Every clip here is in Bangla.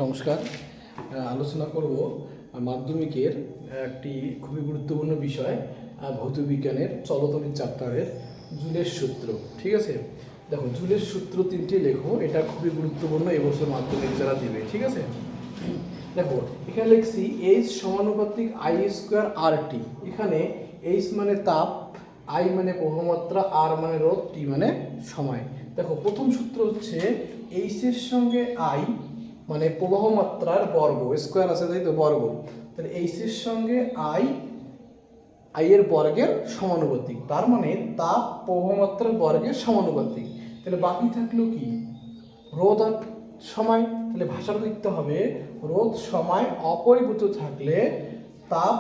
নমস্কার। আলোচনা করব মাধ্যমিকের একটি খুবই গুরুত্বপূর্ণ বিষয়, ভৌতবিজ্ঞানের চলতবিদ চ্যাপ্টারের জুলের সূত্র। ঠিক আছে, দেখো জুলের সূত্র তিনটি লেখো, এটা খুবই গুরুত্বপূর্ণ এবছর মাধ্যমিক যারা দেবে। ঠিক আছে, দেখো এখানে লিখছি এইচ সমানুপাতিক আই স্কোয়ার আর টি। এখানে এইচ মানে তাপ, আই মানে বহুমাত্রা, আর মানে রোধ, টি মানে সময়। দেখো প্রথম সূত্র হচ্ছে এইচ এর সঙ্গে আই মানে প্রবাহ মাত্রার বর্গ, স্কোয়ার আছে তাই তো, বর্গ। তাহলে এইচ এর সঙ্গে আই এর বর্গের সমানুপাতিক, তার মানে তাপ প্রবাহমাত্রার বর্গের সমানুপাতিক। তাহলে বাকি থাকলো কি, রোধ আর সময়। তাহলে ভাষাটা লিখতে হবে রোধ সময় অপরিবর্তিত থাকলে তাপ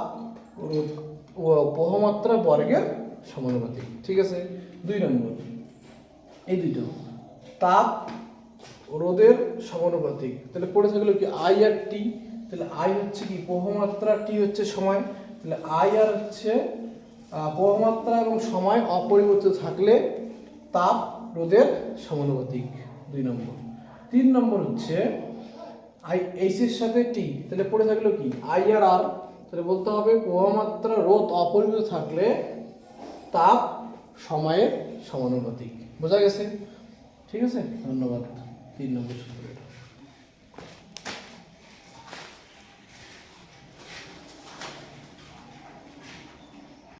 প্রবাহমাত্রা বর্গের সমানুপাতিক। ঠিক আছে, 2 নম্বর এই দুটো তাপ রোধের সমানুপাতিক। তাহলে পড়ে থাকলো কি আই আর টি। তাহলে আই হচ্ছে কি প্রবাহমাত্রা, টি হচ্ছে সময়। তাহলে আই আর হচ্ছে প্রবাহমাত্রা এবং সময় অপরিবর্তিত থাকলে তাপ রোধের সমানুপাতিক, 2 নম্বর। 3 নম্বর হচ্ছে আই এইচ এর সাথে টি। তাহলে পড়ে থাকলো কি আই আর আর। তাহলে বলতে হবে প্রবাহমাত্রা রোধ অপরিবর্তিত থাকলে তাপ সময়ের সমানুপাতিক। বোঝা গেছে? ঠিক আছে, ধন্যবাদ। 3 নম্বর সূত্র।